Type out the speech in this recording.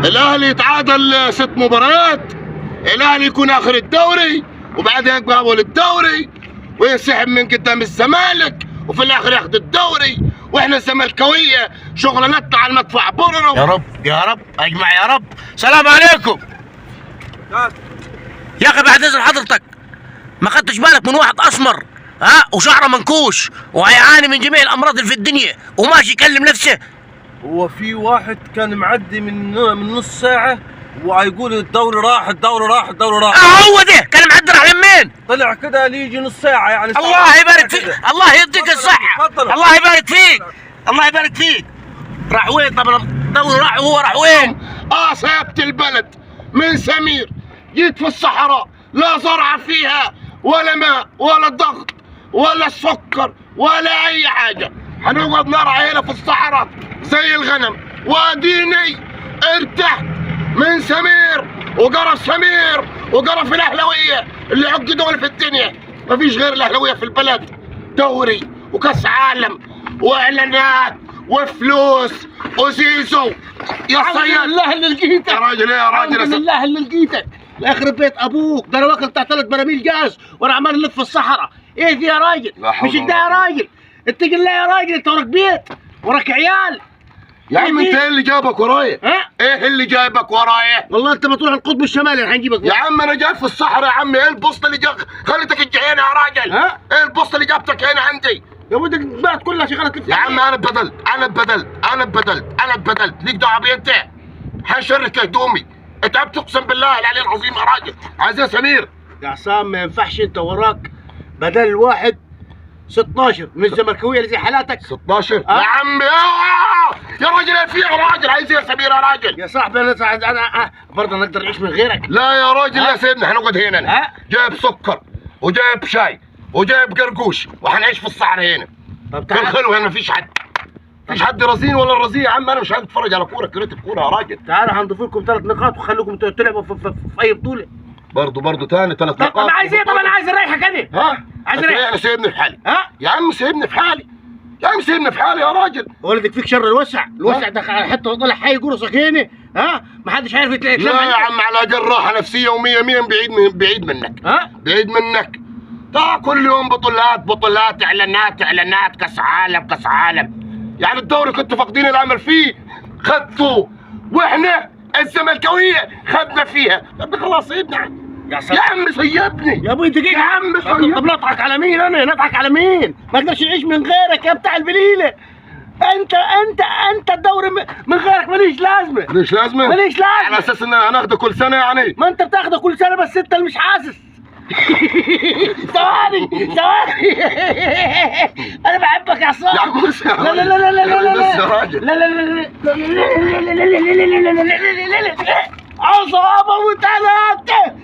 الاهلي يتعادل 6 مباريات، الاهلي يكون اخر الدوري وبعدين يبقى اول الدوري وينسحب من قدام الزمالك وفي الاخر ياخذ الدوري، واحنا الزملكاويه شغلانتنا على المدفع برر. يا رب يا رب اجمع يا رب. سلام عليكم. يا اخي بعد اذن حضرتك، ما خدتش بالك من واحد اسمر وشعره منكوش وهيعاني من جميع الامراض اللي في الدنيا وماشي يكلم نفسه؟ هو في واحد كان معدي من نص ساعة وهيقول الدوري راح الدوري راح الدوري راح. هو ده كان معدي راح لمين؟ طلع كده ليجي نص ساعة يعني. الله يبارك فيك، الله يديك الصحة، الله يبارك فيك، الله يبارك فيك. راح وين؟ طب الدوري راح وهو راح وين؟ سيبت البلد من سمير، جيت في الصحراء لا زرع فيها ولا ماء ولا ضغط ولا سكر ولا اي حاجه، هنقعد نرعى هنا في الصحراء زي الغنم، واديني ارتحت من سمير وقرف سمير وقرف الاهلاويه اللي عقدوا في الدنيا. مفيش غير الاهلاويه في البلد، دوري وكاس عالم واعلانات وفلوس وزيزو. يا صياد الله اللي لقيتك يا راجل، يا راجل، الحمد لله اللي لقيتك. يخرب بيت ابوك، ده انا واكل بتاع 3 براميل جاز وانا عمال الف في الصحراء. ايه في يا راجل؟ مش انت يا راجل؟ اتق الله يا راجل، انت وراك بيت وراك عيال. يا عم انت ايه اللي جابك ورايا؟ ايه اللي جايبك ورايا؟ والله انت بتروح القطب الشمالي رح نجيبك. يا عم انا جاي في الصحراء يا عمي، ايه البسطه اللي خلتك تجي هنا يا راجل؟ ايه البسطه اللي جابتك هنا عندي؟ يا ولد البلد كلها شغاله تلف. يا عم انا اتبدلت ليك دعوه بي انت؟ حنشرك هدومي، اتعبت اقسم بالله العلي العظيم يا راجل. عايز يا سمير؟ يا عصام ما ينفعش، انت وراك بدل واحد 16 من الزملكاويه اللي زي حالاتك. 16 يا عم يا راجل، ايه في يا راجل؟ عايز يا سمير يا راجل؟ يا صاحبي انا برضه نقدر نعيش من غيرك. لا يا راجل لا سيبنا، هنقعد هنا. جايب سكر وجايب شاي وجايب قرقوش وحنعيش في الصحراء هنا. طب في الخلوه هنا مفيش حد، مفيش حد رزين ولا الرزين يا عم. انا مش هتفرج على كوره، كرهت الكوره يا راجل. تعالوا هنضيف لكم 3 نقاط وخليكم تلعبوا في اي بطوله. برضه تاني 3 نقاط. طب عايز ايه؟ طب انا عايز اريحك انا. عايز اريحك. انا سيبني في حالي. يا عم سيبني في حالي، يا عم سيبني في حالي يا راجل. ولدك فيك شر الوسع ده حتى طلع حي قرصك هنا. ما حدش عارف يتلاقي. لا يا عم على الاقل راحه نفسيه ومية بعيد منك. بعيد منك. ده كل يوم بطولات اعلانات كاس عالم. يعني الدوري كنتوا فاقدين الامل فيه، خدتوه، واحنا الزملكاويه خدنا فيها. طب خلاص سيبنا يا عم، سيبني يا ابوي دقيقه يا عم. سيبني. طب نضحك على مين؟ نضحك على مين؟ ما اقدرش نعيش من غيرك يا بتاع البليله. انت الدوري من غيرك ماليش لازمه. ماليش لازمه على اساس ان هناخده كل سنه يعني. ما انت بتاخده كل سنه بس انت اللي مش حاسس. ثواني انا بحبك يا عصام. يا عم بس يا لا لا لا لا لا لا بس يا راجل. لا لا لا عصابه وثلاثه.